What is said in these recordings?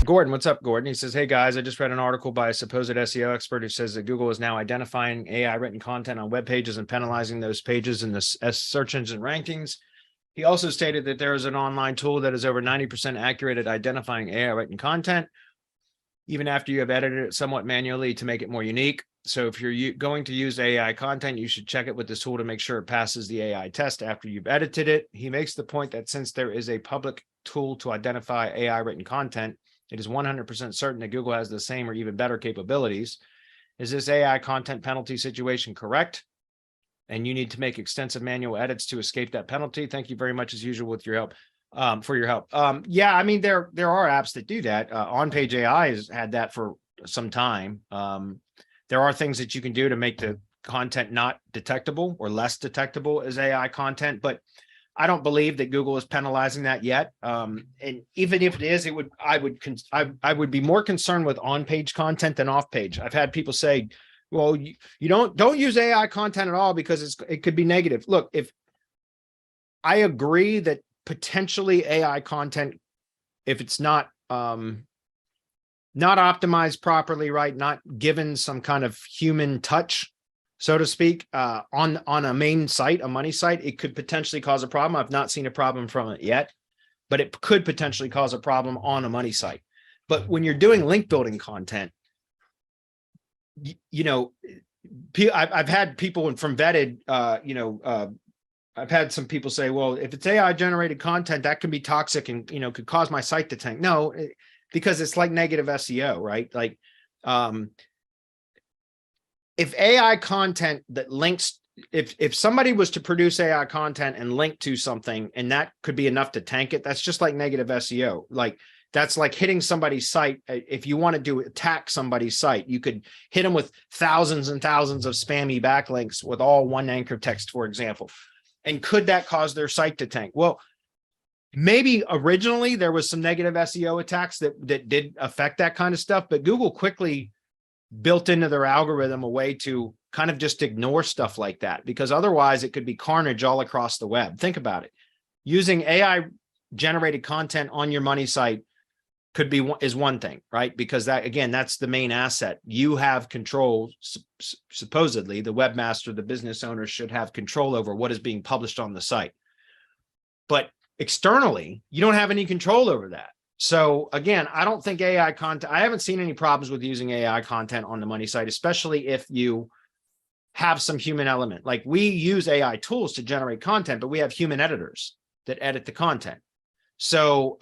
Gordon, what's up, Gordon? He says, hey guys, I just read an article by a supposed SEO expert who says that Google is now identifying AI written content on web pages and penalizing those pages in the search engine rankings. He also stated that there is an online tool that is over 90% accurate at identifying AI written content, even after you have edited it somewhat manually to make it more unique. So if you're going to use AI content, you should check it with this tool to make sure it passes the AI test after you've edited it. He makes the point that since there is a public tool to identify AI written content, it is 100% certain that Google has the same or even better capabilities. Is this AI content penalty situation correct? And you need to make extensive manual edits to escape that penalty. Thank you very much, as usual, with your help. For your help. Yeah, I mean, there are apps that do that. On-page AI has had that for some time. There are things that you can do to make the content not detectable or less detectable as AI content, but I don't believe that Google is penalizing that yet. And even if it is, I would be more concerned with on-page content than off-page. I've had people say, well, you don't use AI content at all because it could be negative. Look, if I agree that potentially AI content, if it's not optimized properly, right, not given some kind of human touch, so to speak, on a main site, a money site, it could potentially cause a problem. I've not seen a problem from it yet, but it could potentially cause a problem on a money site. But when you're doing link building content, you know, I've had people from Vetted, I've had some people say, well, if it's AI generated content, that can be toxic and, could cause my site to tank. No, because it's like negative SEO, right? Like, if AI content that links, if somebody was to produce AI content and link to something, and that could be enough to tank it, that's just like negative SEO. Like, that's like hitting somebody's site. If you wanted to attack somebody's site, you could hit them with thousands and thousands of spammy backlinks with all one anchor text, for example. And could that cause their site to tank? Well, maybe originally there was some negative SEO attacks that did affect that kind of stuff, but Google quickly built into their algorithm a way to kind of just ignore stuff like that, because otherwise it could be carnage all across the web. Think about it. Using AI generated content on your money site is one thing, right? Because that, again, that's the main asset. You have control. Supposedly the webmaster, the business owner, should have control over what is being published on the site. But externally, you don't have any control over that. So again, I don't think AI content, I haven't seen any problems with using AI content on the money site, especially if you have some human element. Like, we use AI tools to generate content, but we have human editors that edit the content. So,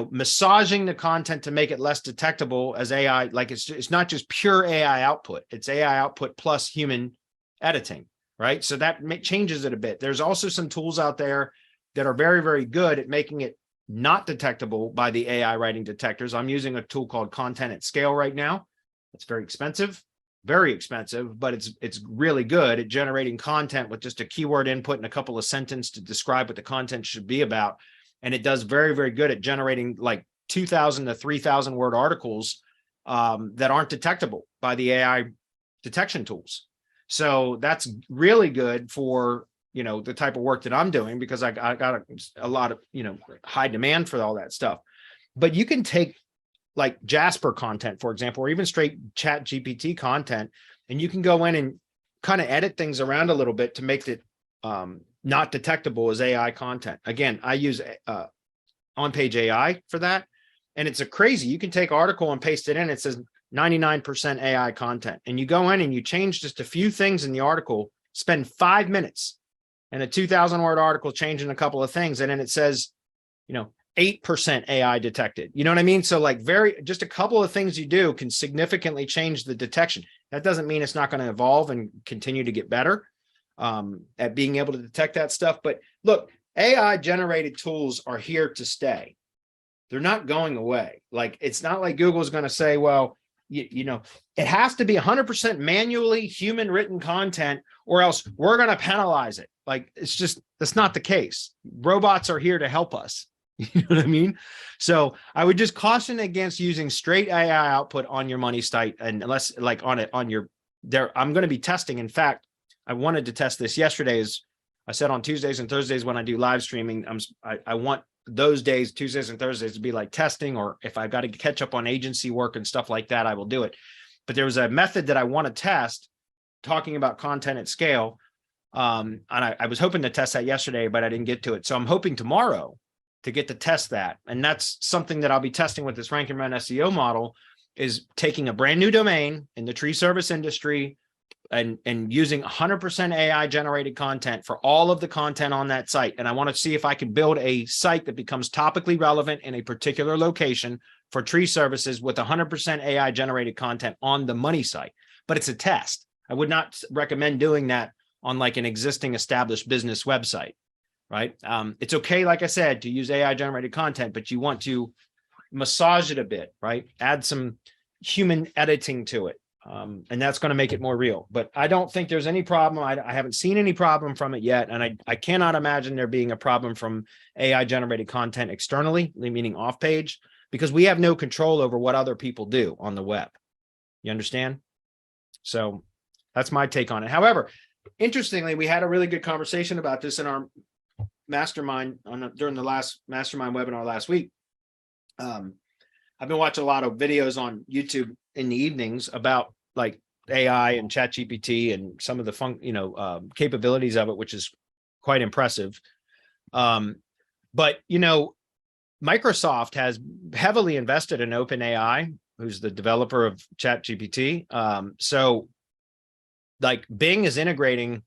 massaging the content to make it less detectable as AI, like it's not just pure AI output, it's AI output plus human editing, right? So that changes it a bit. There's also some tools out there that are very, very good at making it not detectable by the AI writing detectors. I'm using a tool called Content at Scale right now. It's very expensive, but it's really good at generating content with just a keyword input and a couple of sentences to describe what the content should be about. And it does very, very good at generating like 2,000 to 3,000 word articles that aren't detectable by the AI detection tools. So that's really good for, the type of work that I'm doing, because I got a lot of, high demand for all that stuff. But you can take like Jasper content, for example, or even straight Chat GPT content, and you can go in and kind of edit things around a little bit to make it not detectable as AI content. Again, I use on-page AI for that. And it's crazy. You can take article and paste it in. It says 99% AI content. And you go in and you change just a few things in the article, spend 5 minutes in a 2,000 word article, changing a couple of things. And then it says, 8% AI detected. You know what I mean? So like just a couple of things you do can significantly change the detection. That doesn't mean it's not going to evolve and continue to get better at being able to detect that stuff. But look, AI generated tools are here to stay. They're not going away. Like, it's not like Google's going to say, well, it has to be 100% manually human written content, or else we're going to penalize it. Like, that's not the case. Robots are here to help us. You know what I mean? So I would just caution against using straight AI output on your money site, and unless like I'm going to be testing. In fact, I wanted to test this yesterday. As I said, on Tuesdays and Thursdays when I do live streaming, I want those days, Tuesdays and Thursdays, to be like testing, or if I've got to catch up on agency work and stuff like that, I will do it. But there was a method that I want to test talking about content at scale. And I was hoping to test that yesterday, but I didn't get to it. So I'm hoping tomorrow to get to test that. And that's something that I'll be testing with this rank and run SEO model, is taking a brand new domain in the tree service industry and using 100% AI generated content for all of the content on that site. And I want to see if I can build a site that becomes topically relevant in a particular location for tree services with 100% AI generated content on the money site. But it's a test. I would not recommend doing that on like an existing established business website, right? It's okay, like I said, to use AI generated content, but you want to massage it a bit, right? Add some human editing to it. And that's going to make it more real. But I don't think there's any problem. I haven't seen any problem from it yet. And I cannot imagine there being a problem from AI generated content externally, meaning off page, because we have no control over what other people do on the web. You understand? So that's my take on it. However, interestingly, we had a really good conversation about this in our mastermind during the last mastermind webinar last week. I've been watching a lot of videos on YouTube in the evenings about like AI and ChatGPT and some of the capabilities of it, which is quite impressive. But Microsoft has heavily invested in OpenAI, who's the developer of ChatGPT. So like Bing is integrating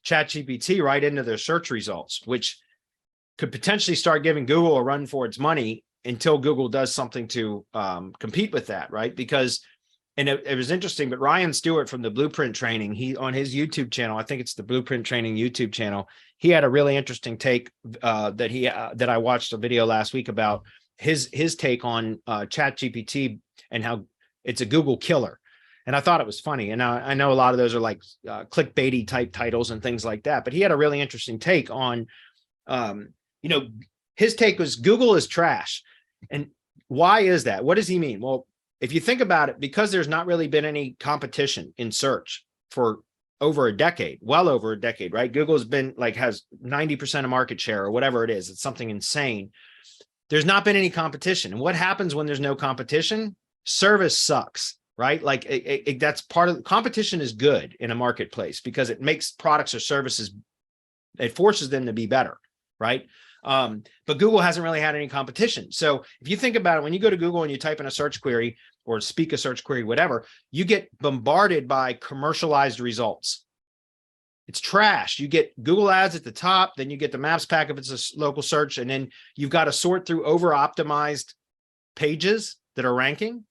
ChatGPT right into their search results, which could potentially start giving Google a run for its money until Google does something to compete with that, right? Because, and it was interesting, but Ryan Stewart from the Blueprint Training, he on his YouTube channel, I think it's the Blueprint Training YouTube channel, he had a really interesting take that I watched a video last week about his take on ChatGPT and how it's a Google killer. And I thought it was funny. And I know a lot of those are like clickbaity type titles and things like that, but he had a really interesting take on, his take was Google is trash. And why is that? What does he mean? Well, if you think about it, because there's not really been any competition in search for over a decade, well over a decade, right? Google's been like, has 90% of market share or whatever it is. It's something insane. There's not been any competition. And what happens when there's no competition? Service sucks, right? Like that's part of competition is good in a marketplace because it makes products or services, it forces them to be better, right? But Google hasn't really had any competition. So if you think about it, when you go to Google and you type in a search query or speak a search query, whatever, you get bombarded by commercialized results. It's trash. You get Google ads at the top, then you get the maps pack if it's a local search, and then you've got to sort through over-optimized pages that are ranking.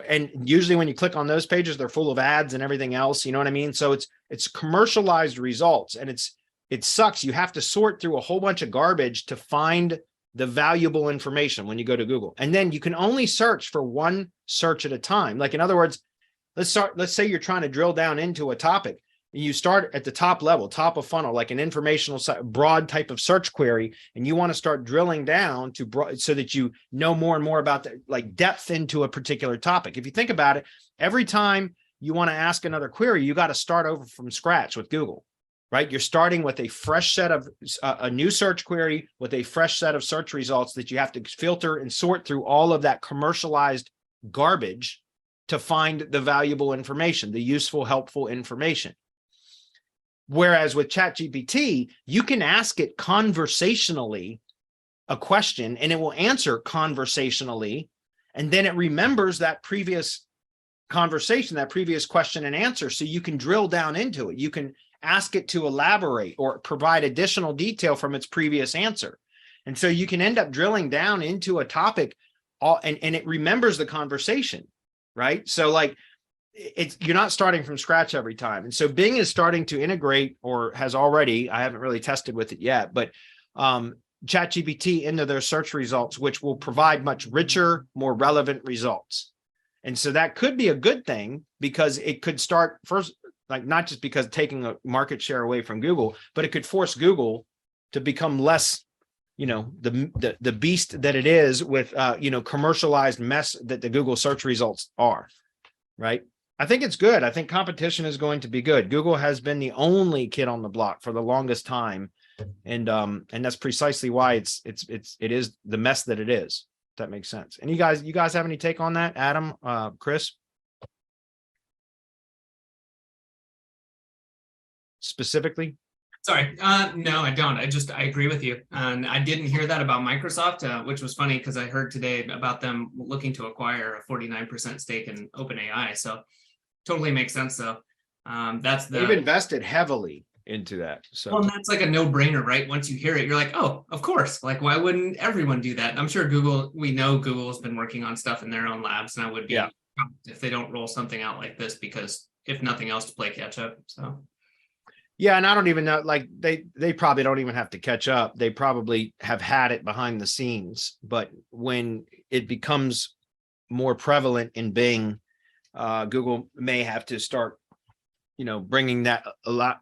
And usually when you click on those pages, they're full of ads and everything else. You know what I mean? So it's commercialized results, and it sucks. You have to sort through a whole bunch of garbage to find the valuable information when you go to Google. And then you can only search for one search at a time. Like in other words, let's say you're trying to drill down into a topic. You start at the top level, top of funnel, like an informational broad type of search query, and you want to start drilling down to so that you know more and more about the like depth into a particular topic. If you think about it, every time you want to ask another query, you got to start over from scratch with Google, right? You're starting with a fresh set of a new search query with a fresh set of search results that you have to filter and sort through all of that commercialized garbage to find the valuable information, the useful, helpful information. Whereas with ChatGPT, you can ask it conversationally a question and it will answer conversationally. And then it remembers that previous conversation, that previous question and answer. So you can drill down into it. You can ask it to elaborate or provide additional detail from its previous answer. And so you can end up drilling down into a topic and it remembers the conversation, right? So like, you're not starting from scratch every time. And so Bing is starting to integrate, or has already, I haven't really tested with it yet, but ChatGPT into their search results, which will provide much richer, more relevant results. And so that could be a good thing because it could start first, like not just because taking a market share away from Google, but it could force Google to become less, the beast that it is with, commercialized mess that the Google search results are, right? I think it's good. I think competition is going to be good. Google has been the only kid on the block for the longest time And that's precisely why it is the mess that it is. If that makes sense. And you guys have any take on that? Adam, Chris? Specifically? Sorry, no, I don't. I agree with you. And I didn't hear that about Microsoft, which was funny because I heard today about them looking to acquire a 49% stake in OpenAI. So totally makes sense though. They've invested heavily into that. So well, and that's like a no-brainer, right? Once you hear it, you're like, oh, of course. Like, why wouldn't everyone do that? I'm sure we know Google's been working on stuff in their own labs, and I would be shocked if they don't roll something out like this, because if nothing else, to play catch up. So yeah, and I don't even know, like they probably don't even have to catch up. They probably have had it behind the scenes, but when it becomes more prevalent in Bing, Google may have to start, bringing that a lot,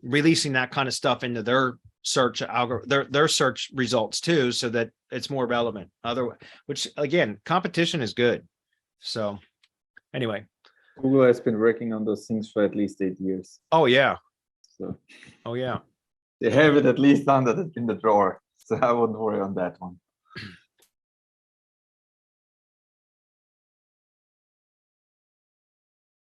releasing that kind of stuff into their search algorithm, their search results too, so that it's more relevant. Otherwise, which again, competition is good. So anyway, Google has been working on those things for at least 8 years. oh yeah. So Oh yeah. they have it at least in the drawer. So I wouldn't worry on that one.